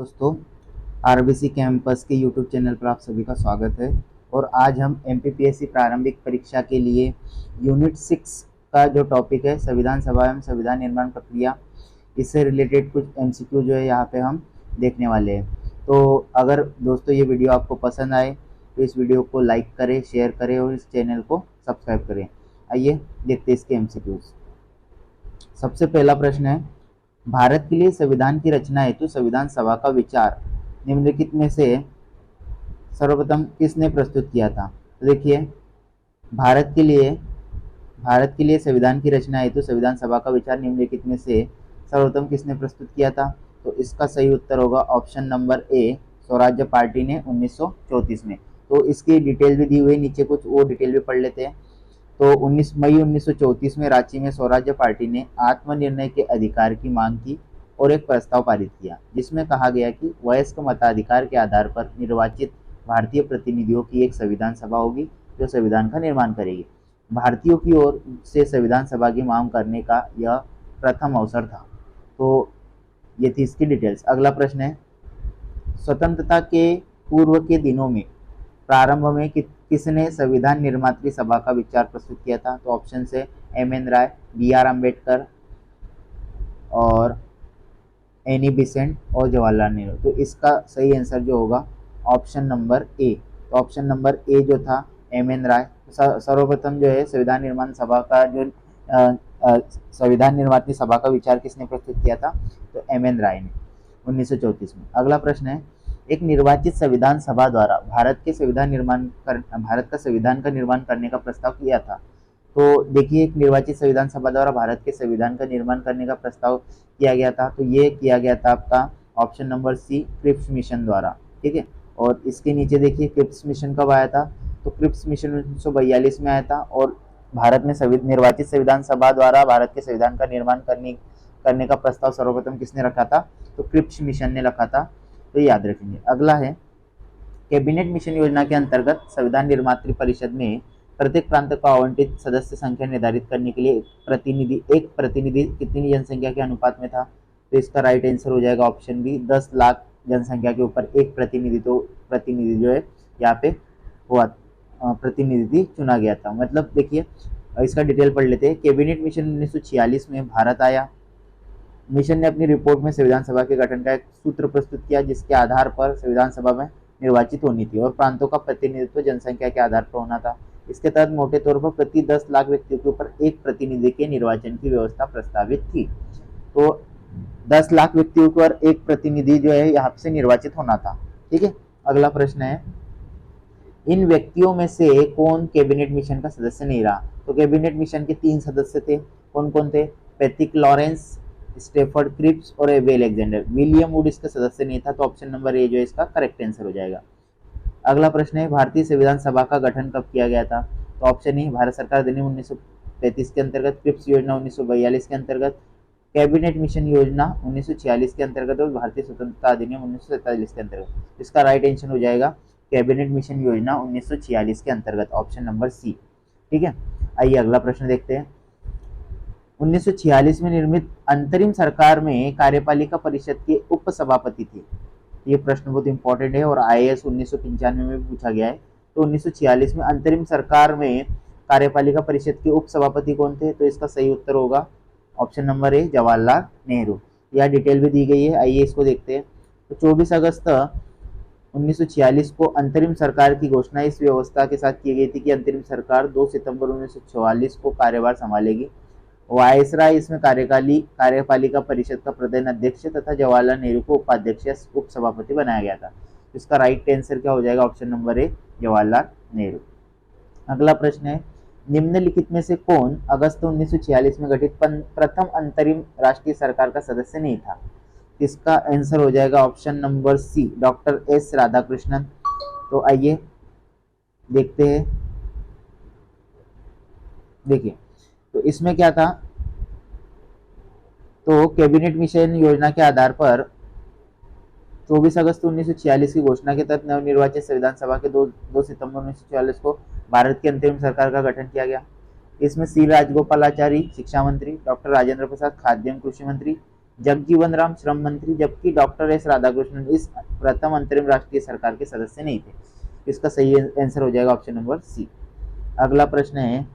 दोस्तों, RBC campus के YouTube channel पर आप सभी का स्वागत है। और आज हम एमपीपीएससी प्रारंभिक परीक्षा के लिए यूनिट 6 का जो टॉपिक है संविधान सभा एवं संविधान निर्माण प्रक्रिया, इससे रिलेटेड कुछ एमसीक्यू जो है यहाँ पे हम देखने वाले हैं। तो अगर दोस्तों ये वीडियो आपको पसंद आए तो इस वीडियो को लाइक करें, शेयर करें और इस चैनल को सब्सक्राइब करें। आइए देखते हैं इसके एमसीक्यूज। सबसे पहला प्रश्न है, भारत के लिए संविधान की रचना हेतु संविधान सभा का विचार निम्नलिखित में से सर्वप्रथम किसने प्रस्तुत किया था? तो देखिए, भारत के लिए संविधान की रचना हेतु संविधान सभा का विचार निम्नलिखित में से सर्वप्रथम किसने प्रस्तुत किया था? तो इसका सही उत्तर होगा ऑप्शन नंबर ए, स्वराज्य पार्टी ने 1934 में। तो इसकी डिटेल भी दी हुई है नीचे, कुछ वो डिटेल भी पढ़ लेते हैं। तो 19 मई 1934 में रांची में स्वराज्य पार्टी ने आत्मनिर्णय के अधिकार की मांग की और एक प्रस्ताव पारित किया, जिसमें कहा गया कि वयस्क मताधिकार के आधार पर निर्वाचित भारतीय प्रतिनिधियों की एक संविधान सभा होगी जो संविधान का निर्माण करेगी। भारतीयों की ओर से संविधान सभा की मांग करने का यह प्रथम अवसर था। तो ये थी इसकी डिटेल्स। अगला प्रश्न है, स्वतंत्रता के पूर्व के दिनों में प्रारंभ में किसने संविधान निर्मात्री सभा का विचार प्रस्तुत किया था? तो ऑप्शन से M N Roy, B R Ambedkar और एनी बिसेंट और जवाहरलाल नेहरू। तो इसका सही आंसर जो होगा ऑप्शन नंबर ए। तो ऑप्शन नंबर ए जो था एम एन राय। सर्वप्रथम जो है संविधान निर्माण सभा का जो संविधान निर्मात्री सभा का विचार किसने प्रस्तुत किया था? तो एम एन राय ने 1934 में। अगला प्रश्न है, एक निर्वाचित संविधान सभा द्वारा भारत का संविधान का निर्माण करने का प्रस्ताव किया था। तो देखिए, एक निर्वाचित संविधान सभा द्वारा भारत के संविधान का निर्माण करने का प्रस्ताव किया गया था। तो ये किया गया था आपका option number C, Cripps Mission द्वारा। ठीक है, और इसके नीचे देखिए क्रिप्स मिशन कब आया था? तो क्रिप्स मिशन 1942 में आया था। और भारत में निर्वाचित संविधान सभा द्वारा भारत के संविधान का निर्माण करने का प्रस्ताव सर्वप्रथम किसने रखा था? तो क्रिप्स मिशन ने रखा था। तो याद रखेंगे। अगला है, कैबिनेट मिशन योजना के अंतर्गत संविधान निर्मात्री परिषद में प्रत्येक प्रांत को आवंटित सदस्य संख्या निर्धारित करने के लिए एक प्रतिनिधि कितनी जनसंख्या के अनुपात में था? तो इसका राइट आंसर हो जाएगा ऑप्शन बी, 10 लाख जनसंख्या के ऊपर एक प्रतिनिधि जो है यहाँ पे हुआ, प्रतिनिधि चुना गया था। मतलब देखिए, इसका डिटेल पढ़ लेते हैं। कैबिनेट मिशन 1946 में भारत आया। मिशन ने अपनी रिपोर्ट में संविधान सभा के गठन का एक सूत्र प्रस्तुत किया, जिसके आधार पर संविधान सभा में निर्वाचित होनी थी और प्रांतों का प्रतिनिधित्व जनसंख्या के आधार पर होना था। इसके तहत मोटे तौर पर प्रति 10 लाख व्यक्तियों के ऊपर एक प्रतिनिधि के निर्वाचन की व्यवस्था प्रस्तावित थी। तो 10 लाख व्यक्तियों पर एक प्रतिनिधि जो है यहाँ से निर्वाचित होना था। ठीक है, अगला प्रश्न है, इन व्यक्तियों में से कौन कैबिनेट मिशन का सदस्य नहीं रहा? तो कैबिनेट मिशन के 3 सदस्य थे। कौन कौन थे? पैट्रिक लॉरेंस, स्टेफर्ड क्रिप्स और एबी अलेक्जेंडर। विलियम वुड इसका सदस्य नहीं था। तो ऑप्शन नंबर ए जो है इसका करेक्ट आंसर हो जाएगा। अगला प्रश्न है, भारतीय संविधान सभा का गठन कब किया गया था? तो ऑप्शन ए, भारत सरकार अधिनियम 1935 के अंतर्गत, क्रिप्स योजना 1942 के अंतर्गत, कैबिनेट मिशन योजना 1946 के अंतर्गत और भारतीय स्वतंत्रता अधिनियम 1947 के अंतर्गत। इसका राइट आंसर हो जाएगा कैबिनेट मिशन योजना 1946 के अंतर्गत, ऑप्शन नंबर सी। ठीक है, आइए अगला प्रश्न देखते हैं। 1946 में निर्मित अंतरिम सरकार में कार्यपालिका परिषद के उप सभापति थे। ये प्रश्न बहुत इंपॉर्टेंट है और आईएएस 1995 में भी पूछा गया है। तो 1946 में अंतरिम सरकार में कार्यपालिका परिषद के उप सभापति कौन थे? तो इसका सही उत्तर होगा option number A, Jawaharlal Nehru. यह डिटेल भी दी गई है, आइए इसको देखते हैं। तो 24 अगस्त 1946 को अंतरिम सरकार की घोषणा इस व्यवस्था के साथ की गई थी कि अंतरिम सरकार 2 सितंबर 1944 को कार्यभार संभालेगी। वायसराय इसमें कार्यपालिका परिषद का प्रधान अध्यक्ष तथा जवाहरलाल नेहरू को उपाध्यक्ष उप सभापति बनाया गया था। इसका राइट आंसर क्या हो जाएगा? Option number A, Jawaharlal Nehru. अगला प्रश्न है, निम्नलिखित में से कौन अगस्त 1946 में गठित प्रथम अंतरिम राष्ट्रीय सरकार का सदस्य नहीं था? इसका आंसर हो जाएगा option number C, doctor S Radhakrishnan. तो आइए देखते हैं। देखिए, तो इसमें क्या था? तो कैबिनेट मिशन योजना के आधार पर 24 अगस्त 1946 की घोषणा के तहत नवनिर्वाचित संविधान सभा के 2 सितंबर 1946 को भारत की अंतरिम सरकार का गठन किया गया। इसमें सी राजगोपालाचारी शिक्षा मंत्री, डॉक्टर राजेंद्र प्रसाद खाद्य एवं कृषि मंत्री, जगजीवन राम श्रम मंत्री, जबकि डॉक्टर एस राधाकृष्णन इस प्रथम अंतरिम राष्ट्रीय सरकार के सदस्य नहीं थे। इसका सही आंसर हो जाएगा ऑप्शन नंबर सी। अगला प्रश्न है,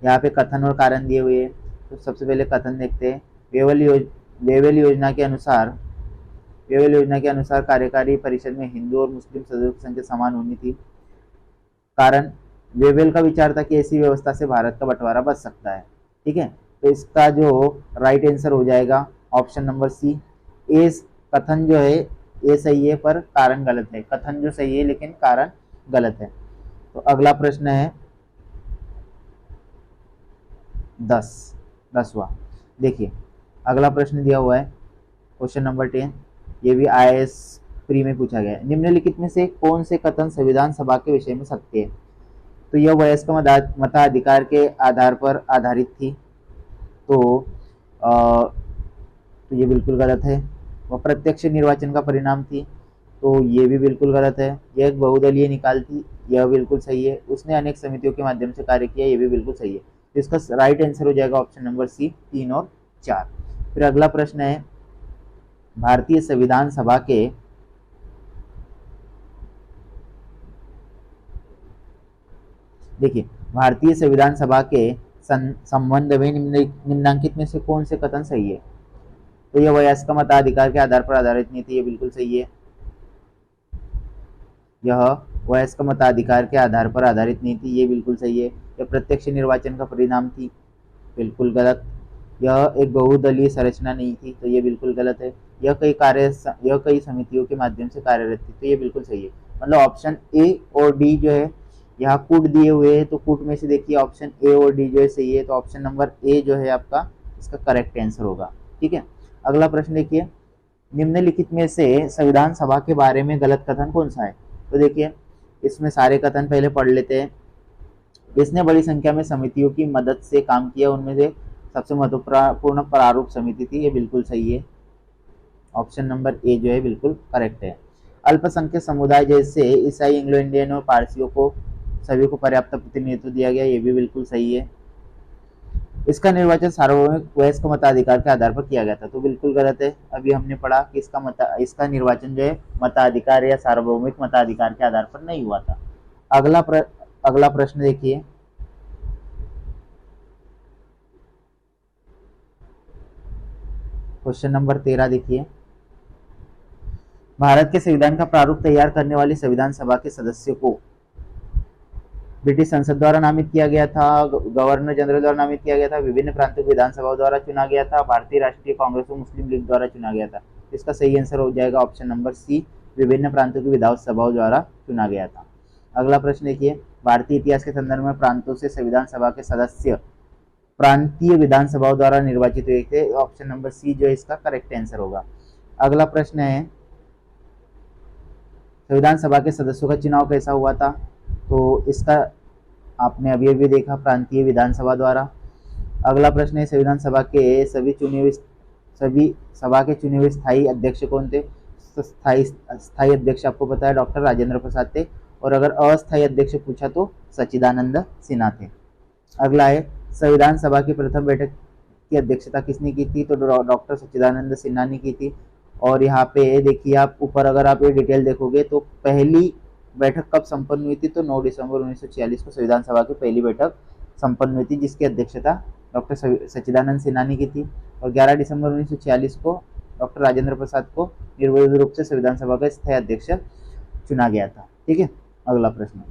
यहाँ पे कथन और कारण दिए हुए हैं। तो सबसे पहले कथन देखते हैं। वेवेल योजना के अनुसार कार्यकारी परिषद में हिंदू और मुस्लिम सदस्यों की संख्या समान होनी थी। कारण, वेवेल का विचार था कि ऐसी व्यवस्था से भारत का बंटवारा बच सकता है। ठीक है, तो इसका जो राइट आंसर हो जाएगा ऑप्शन नंबर सी। ए कथन जो है ये सही है पर कारण गलत है। कथन जो सही है लेकिन कारण गलत है। तो अगला प्रश्न है 10वां। देखिए अगला प्रश्न दिया हुआ है क्वेश्चन नंबर 10, ये भी IAS प्री में पूछा गया है। निम्नलिखित में से कौन से कथन संविधान सभा के विषय में सत्य है? तो यह वयस्क मताधिकार के आधार पर आधारित थी, तो ये बिल्कुल गलत है। वह प्रत्यक्ष निर्वाचन का परिणाम थी, तो ये भी बिल्कुल गलत है। यह एक बहुदलीय निकाल थी, यह बिल्कुल सही है। उसने अनेक समितियों के माध्यम से कार्य किया, ये भी बिल्कुल सही है। तो इसका राइट आंसर हो जाएगा ऑप्शन नंबर सी, 3 और 4। फिर अगला प्रश्न है, भारतीय संविधान सभा के देखिए भारतीय संविधान सभा के संबंध में निम्नलिखित में से कौन से कथन सही है? तो यह वयस्क मताधिकार के आधार पर आधारित नहीं थी, ये बिल्कुल सही है। यह वयस्क मताधिकार के आधार पर आधारित नहीं थी, ये बिल्कुल सही है। यह प्रत्यक्ष निर्वाचन का परिणाम थी, बिल्कुल गलत। यह एक बहुदलीय संरचना नहीं थी, तो ये बिल्कुल गलत है। यह कई समितियों के माध्यम से कार्यरत थी, तो ये बिल्कुल सही है। मतलब ऑप्शन ए और डी जो है, यहाँ कूट दिए हुए हैं, तो कूट में से देखिए ऑप्शन ए और डी जो है सही है, तो ऑप्शन नंबर ए जो है आपका इसका करेक्ट आंसर होगा। ठीक है, अगला प्रश्न देखिए, निम्नलिखित में से संविधान सभा के बारे में गलत कथन कौन सा है? तो देखिए इसमें सारे कथन पहले पढ़ लेते हैं। इसने बड़ी संख्या में समितियों की मदद से काम किया, उनमें से सबसे महत्वपूर्ण प्रारूप समिति थी, ये बिल्कुल सही है। ऑप्शन नंबर ए जो है बिल्कुल करेक्ट है। अल्पसंख्यक समुदाय जैसे ईसाई, एंग्लो इंडियन और पारसियों को सभी को पर्याप्त प्रतिनिधित्व दिया गया, ये भी बिल्कुल सही है। इसका निर्वाचन सार्वभौमिक वयस्क मताधिकार के आधार पर किया गया था, तो बिल्कुल गलत है। अभी हमने पढ़ा कि इसका निर्वाचन जो है मताधिकार या सार्वभौमिक मताधिकार के आधार पर नहीं हुआ था। अगला प्रश्न देखिए, क्वेश्चन नंबर 13 देखिए, भारत के संविधान का प्रारूप तैयार करने वाली संविधान सभा के सदस्य को ब्रिटिश संसद द्वारा नामित किया गया था, गवर्नर जनरल द्वारा नामित किया गया था, विभिन्न प्रांतों की विधानसभाओं द्वारा चुना गया था, भारतीय राष्ट्रीय कांग्रेस और मुस्लिम लीग द्वारा चुना गया था। इसका सही आंसर हो जाएगा ऑप्शन नंबर सी, विभिन्न प्रांतों की विधानसभाओं द्वारा चुना गया था। अगला प्रश्न देखिए, भारतीय इतिहास के संदर्भ में प्रांतों से संविधान सभा के सदस्य प्रांतीय विधानसभाओं द्वारा निर्वाचित हुए थे, ऑप्शन नंबर सी जो है इसका करेक्ट आंसर होगा। अगला प्रश्न है, संविधान सभा के सदस्यों का चुनाव कैसा हुआ था? तो इसका आपने अभी अभी देखा, प्रांतीय विधानसभा द्वारा। अगला प्रश्न है, संविधान सभा के सभी सभा के चुने हुए स्थायी अध्यक्ष कौन थे? तो स्थायी अध्यक्ष आपको पता है डॉक्टर राजेंद्र प्रसाद थे, और अगर अस्थायी अध्यक्ष पूछा तो सच्चिदानंद सिन्हा थे। अगला है, संविधान सभा की प्रथम बैठक की अध्यक्षता किसने की थी? तो डॉक्टर सच्चिदानंद सिन्हा ने की थी। और यहाँ पे देखिए आप ऊपर अगर आप ये डिटेल देखोगे तो पहली बैठक कब संपन्न हुई थी? तो 9 दिसंबर 1946 को संविधान सभा की पहली बैठक संपन्न हुई थी, जिसकी अध्यक्षता डॉक्टर सच्चिदानंद सिन्हा ने की थी। और 11 दिसंबर 1946 को डॉक्टर राजेंद्र प्रसाद को निर्विरोध रूप से संविधान सभा का स्थायी अध्यक्ष चुना गया था। ठीक है, अगला प्रश्न,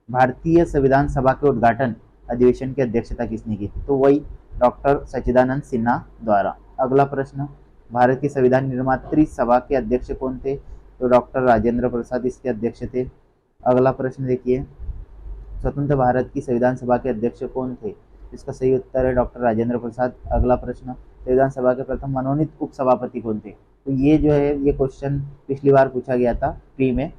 भारतीय संविधान सभा के उद्घाटन अधिवेशन की अध्यक्षता किसने की थी? तो वही डॉक्टर सच्चिदानंद सिन्हा द्वारा। अगला प्रश्न, भारत की संविधान निर्मात्री सभा के अध्यक्ष कौन थे? तो डॉक्टर राजेंद्र प्रसाद इसके अध्यक्ष थे। अगला प्रश्न देखिए, स्वतंत्र भारत की संविधान सभा के अध्यक्ष कौन थे? इसका सही उत्तर है डॉक्टर राजेंद्र प्रसाद। अगला प्रश्न, संविधान सभा के प्रथम मनोनीत उपसभापति कौन थे? तो ये जो है ये क्वेश्चन पिछली बार पूछा गया था प्री में,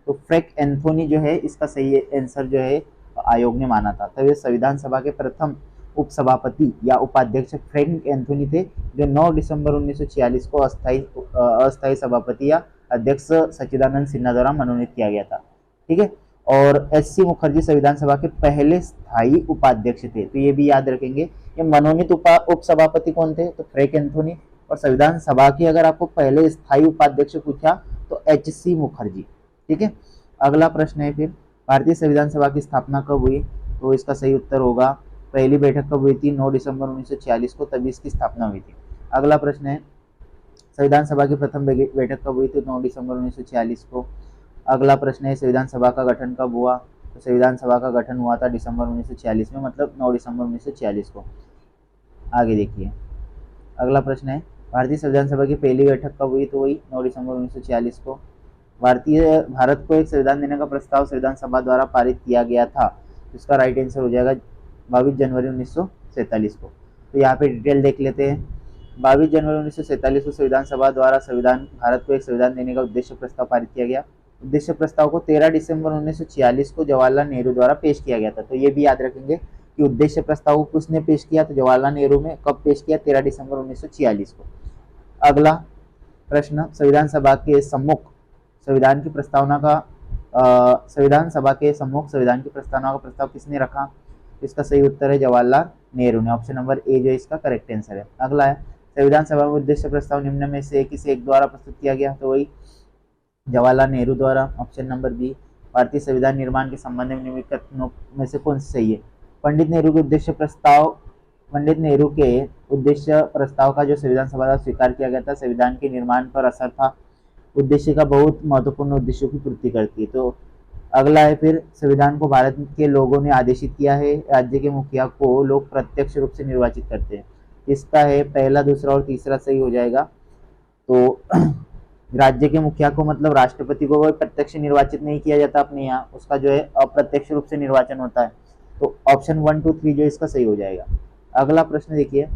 तो फ्रैंक एंथोनी जो है इसका सही आंसर जो है आयोग ने माना था। तो ये संविधान सभा के प्रथम उपसभापति या उपाध्यक्ष फ्रैंक एंथोनी थे, जो 9 दिसंबर 1946 को अस्थायी सभापति या अध्यक्ष सच्चिदानंद सिन्हा द्वारा मनोनीत किया गया था। ठीक है, और एस.सी. मुखर्जी संविधान सभा के पहले स्थायी उपाध्यक्ष थे, तो ये भी याद रखेंगे। ये मनोनीत उपसभापति कौन थे? तो फ्रैंक एंथोनी। और संविधान सभा के अगर आपको पहले स्थायी उपाध्यक्ष पूछा तो H.C. मुखर्जी। ठीक है, अगला प्रश्न है फिर, भारतीय संविधान सभा की स्थापना कब हुई? तो इसका सही उत्तर होगा पहली बैठक कब हुई थी? 9 दिसंबर 1946 को, तभी इसकी स्थापना हुई थी। अगला प्रश्न है, संविधान सभा की प्रथम बैठक कब हुई थी? 9 दिसंबर 1946 को। अगला प्रश्न है, संविधान सभा का गठन कब हुआ? तो संविधान सभा का गठन हुआ था दिसंबर 1946 में, मतलब 9 दिसंबर 1946 को। आगे देखिए, अगला प्रश्न है, भारतीय संविधान सभा की पहली बैठक कब हुई? तो वही 9 दिसंबर 1946 को। भारत को एक संविधान देने का प्रस्ताव संविधान सभा द्वारा पारित किया गया था, इसका राइट आंसर हो जाएगा 22 जनवरी 1947 को। तो यहाँ पे डिटेल देख लेते हैं। 22 जनवरी 1947 को संविधान सभा द्वारा भारत को एक संविधान देने का उद्देश्य प्रस्ताव पारित किया गया। उद्देश्य प्रस्ताव को 13 दिसंबर 1946 को जवाहरलाल नेहरू द्वारा पेश किया गया था। तो ये भी याद रखेंगे कि उद्देश्य प्रस्ताव को किसने पेश किया? तो जवाहरलाल नेहरू में कब पेश किया? 13 दिसंबर 1946 को। अगला प्रश्न, संविधान सभा के सम्मुख संविधान की प्रस्तावना का प्रस्ताव किसने रखा? इसका सही उत्तर है जवाहरलाल नेहरू ने। ऑप्शन नंबर ए जो इसका करेक्ट आंसर है। अगला है, संविधान सभा में उद्देश्य प्रस्ताव निम्न में से किसी एक द्वारा प्रस्तुत किया गया? तो वही जवाहरलाल नेहरू द्वारा। ऑप्शन नंबर बी, भारतीय संविधान निर्माण के संबंध में निम्नलिखित कथनों में से कौन सा सही है? पंडित नेहरू के उद्देश्य प्रस्ताव का जो संविधान सभा द्वारा स्वीकार किया गया था, संविधान के निर्माण पर असर था। उद्देश्य का बहुत महत्वपूर्ण उद्देश्यों की पूर्ति करती है। तो अगला है फिर, संविधान को भारत के लोगों ने आदेशित किया है। राज्य के मुखिया को लोग प्रत्यक्ष रूप से निर्वाचित करते हैं। इसका है पहला, दूसरा और तीसरा सही हो जाएगा। तो राज्य के मुखिया को मतलब राष्ट्रपति को प्रत्यक्ष निर्वाचित नहीं किया जाता अपने यहाँ, उसका जो है अप्रत्यक्ष रूप से निर्वाचन होता है। तो ऑप्शन 1, 2, 3 जो इसका सही हो जाएगा। अगला प्रश्न देखिए,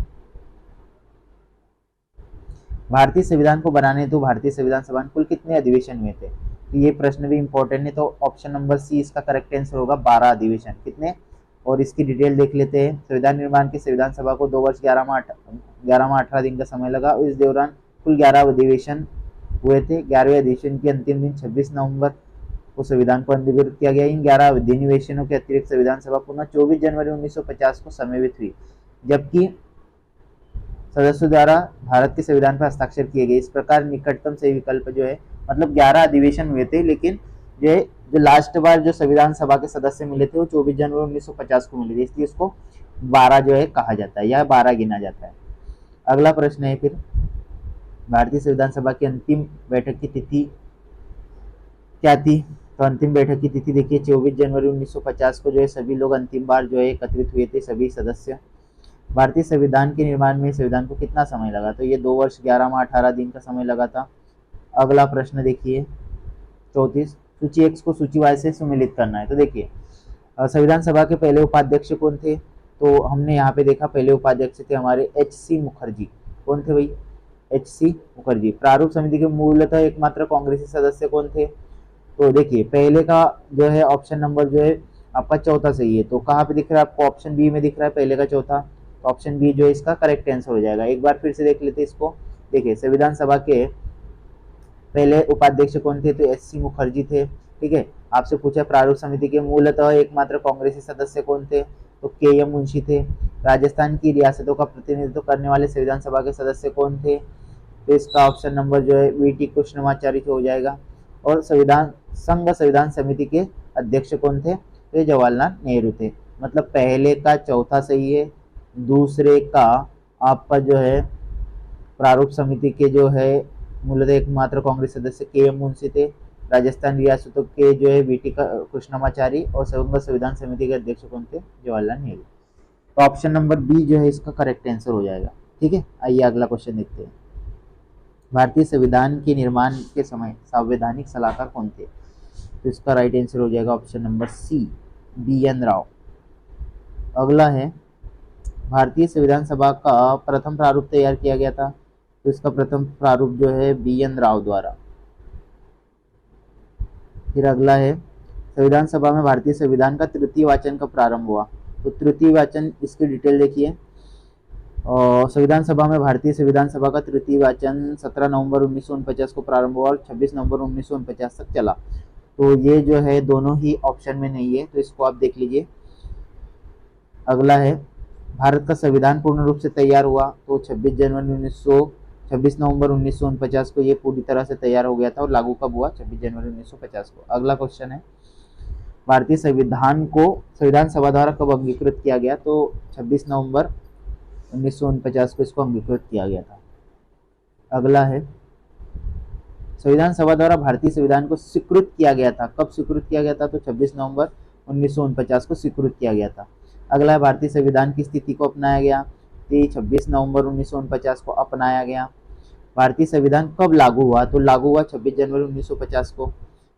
भारतीय संविधान को बनाने तो भारतीय संविधान सभा में कुल कितने अधिवेशन हुए थे? तो ये प्रश्न भी इंपॉर्टेंट है। तो ऑप्शन नंबर सी इसका करेक्ट आंसर होगा 12 अधिवेशन। कितने? और इसकी डिटेल देख लेते हैं। संविधान निर्माण की संविधान सभा को 2 वर्ष 11 माह 18 दिन का समय लगा। इस दौरान कुल 11 अधिवेशन हुए थे। 11वें अधिवेशन के अंतिम दिन 26 नवंबर को संविधान को अंगीकृत किया गया। इन 11 अधिवेशनों के अतिरिक्त संविधान सभा पुनः 24 जनवरी 1950 को समावेश हुई, जबकि सदस्यों द्वारा भारत के संविधान पर हस्ताक्षर किए गए। इस प्रकार निकटतम सही विकल्प जो है, मतलब 11 अधिवेशन हुए थे, लेकिन जो लास्ट बार जो संविधान सभा के सदस्य मिले थे वो 24 जनवरी 1950 को मिले थे, इसलिए इसको 12 जो है कहा जाता है या 12 गिना जाता है। अगला प्रश्न है फिर, भारतीय संविधान सभा की अंतिम बैठक की तिथि क्या थी? तो अंतिम बैठक की तिथि देखिए 24 जनवरी 1950 को जो है सभी लोग अंतिम बार जो है एकत्रित हुए थे, सभी सदस्य। भारतीय संविधान के निर्माण में संविधान को कितना समय लगा? तो ये 2 वर्ष 11 माह 18 दिन का समय लगा था। अगला प्रश्न देखिए 34, सूची X को सूची Y से सुमेलित करना है। तो देखिए संविधान सभा के पहले उपाध्यक्ष कौन थे? तो हमने यहाँ पे देखा पहले उपाध्यक्ष थे हमारे H.C. मुखर्जी। कौन थे भाई? H.C. मुखर्जी। प्रारूप समिति के मूलतः एकमात्र कांग्रेसी सदस्य कौन थे? तो देखिए पहले का जो है ऑप्शन नंबर जो है आपका चौथा सही है। तो कहाँ पे दिख रहा है आपको? ऑप्शन बी में दिख रहा है पहले का चौथा। तो ऑप्शन बी जो है इसका करेक्ट आंसर हो जाएगा। एक बार फिर से देख लेते हैं इसको। देखिए संविधान सभा के पहले उपाध्यक्ष कौन थे? तो H.C. मुखर्जी थे। ठीक है, आपसे पूछा प्रारूप समिति के मूलतः एकमात्र कांग्रेसी सदस्य कौन थे? तो K.M. मुंशी थे। राजस्थान की रियासतों का प्रतिनिधित्व करने वाले संविधान सभा के सदस्य कौन थे? तो इसका ऑप्शन नंबर जो है V.T. कृष्णमाचारी हो जाएगा। और संविधान समिति के अध्यक्ष कौन थे? तो जवाहरलाल नेहरू थे। मतलब पहले का चौथा सही है, दूसरे का आपका जो है प्रारूप समिति के जो है मूलतः एकमात्र कांग्रेस सदस्य K.M. मुंशी थे। राजस्थान रियासतों के जो है V.T. कृष्णमाचारी और संविधान समिति के अध्यक्ष कौन थे? जवाहरलाल नेहरू। तो ऑप्शन नंबर बी जो है इसका करेक्ट आंसर हो जाएगा। ठीक है, आइए अगला क्वेश्चन देखते हैं। भारतीय संविधान के निर्माण के समय संवैधानिक सलाहकार कौन थे? तो इसका राइट आंसर हो जाएगा ऑप्शन नंबर सी, B.N. राव। अगला है, भारतीय संविधान सभा का प्रथम प्रारूप तैयार किया गया था। तो इसका प्रथम प्रारूप जो है B.N. राव द्वारा। फिर अगला है, संविधान सभा में भारतीय संविधान का तृतीय वाचन कब प्रारंभ हुआ? तो तृतीय वाचन इसकी डिटेल देखिए। और संविधान सभा में भारतीय संविधान सभा का तृतीय वाचन 17 नवंबर 1949 को प्रारंभ हुआ और 26 नवंबर 1949 तक चला। तो ये जो है दोनों ही ऑप्शन में नहीं है, तो इसको आप देख लीजिए। अगला है, भारत का संविधान पूर्ण रूप से तैयार हुआ तो 26 26 नवंबर 1949 को ये पूरी तरह से तैयार हो गया था और लागू कब हुआ? 26 जनवरी 1950 को। अगला क्वेश्चन है, भारतीय संविधान को संविधान सभा द्वारा कब अंगीकृत किया गया? तो 26 नवंबर 1949 को इसको अंगीकृत किया गया था। अगला है, संविधान सभा द्वारा भारतीय संविधान को स्वीकृत किया गया था, कब स्वीकृत किया गया था? तो 26 नवंबर 1949 को स्वीकृत किया गया था। अगला है, भारतीय संविधान की स्थिति को अपनाया गया, तो 26 नवंबर 1949 को अपनाया गया। भारतीय संविधान कब लागू हुआ? तो लागू हुआ 26 जनवरी 1950 को।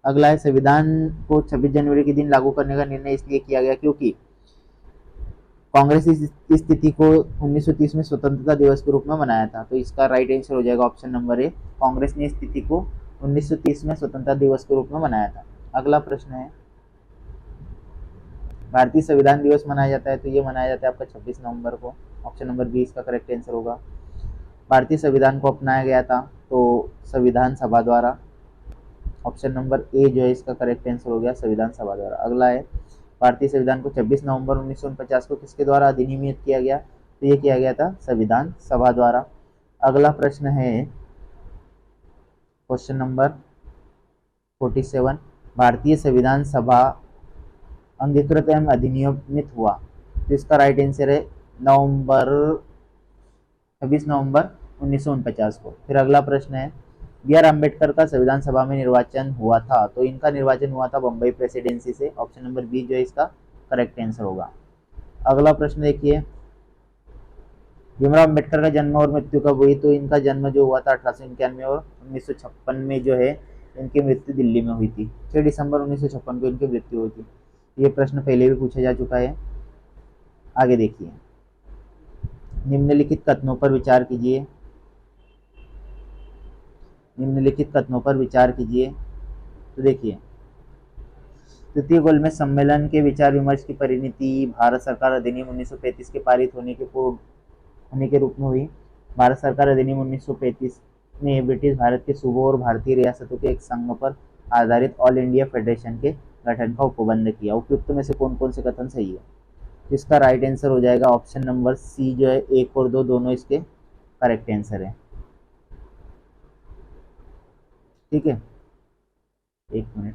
अगला है, संविधान को 26 जनवरी के दिन लागू करने का निर्णय इसलिए किया गया क्योंकि कांग्रेस इस स्थिति को 1930 में स्वतंत्रता दिवस के रूप में मनाया था। तो इसका राइट आंसर हो जाएगा ऑप्शन नंबर ए, कांग्रेस ने स्थिति को 1930 में स्वतंत्रता दिवस के रूप में मनाया था। अगला प्रश्न है, भारतीय संविधान दिवस मनाया जाता है, तो ये मनाया जाता है आपका 26 नवंबर को। ऑप्शन नंबर बी इसका करेक्ट आंसर होगा। भारतीय संविधान को अपनाया गया था तो संविधान सभा द्वारा। ऑप्शन नंबर ए जो है इसका करेक्ट आंसर हो गया, संविधान सभा द्वारा। अगला है, भारतीय संविधान को 26 नवंबर 1949 को किसके द्वारा अधिनियमित किया गया? तो ये किया गया था संविधान सभा द्वारा। अगला प्रश्न है क्वेश्चन नंबर 47, भारतीय संविधान सभा अंगीकृत एवं अधिनियमित हुआ, तो इसका राइट आंसर है 26 नवंबर 1949 को। फिर अगला प्रश्न है, बी आर अम्बेडकर का संविधान सभा में निर्वाचन हुआ था, तो इनका निर्वाचन हुआ था बम्बई प्रेसिडेंसी से। ऑप्शन नंबर बी जो है इसका करेक्ट आंसर होगा। अगला प्रश्न देखिए, भीमराव अम्बेडकर का जन्म और मृत्यु कब हुई? तो इनका जन्म जो हुआ था 1891 और 1956 में जो है इनकी मृत्यु दिल्ली में हुई थी। 6 दिसंबर 1956 को इनकी मृत्यु हुई थी। ये प्रश्न पहले भी पूछा जा चुका है। आगे देखिए, निम्नलिखित कथनों पर विचार कीजिए। निम्नलिखित कथनों पर विचार कीजिए। तो देखिए, तृतीय गोलमेज सम्मेलन के विचार विमर्श की परिणति भारत सरकार अधिनियम 1935 के पारित होने के रूप में हुई। भारत सरकार अधिनियम 1935 में ब्रिटिश भारत के सूबों और भारतीय रियासतों के एक संघ पर आधारित ऑल इंडिया फेडरेशन के गठन का उपबंध किया। उपयुक्त में से कौन कौन से कथन सही है? इसका राइट आंसर हो जाएगा ऑप्शन नंबर सी जो है, 1 और 2 दोनों इसके करेक्ट आंसर है। ठीक है, 1 मिनट।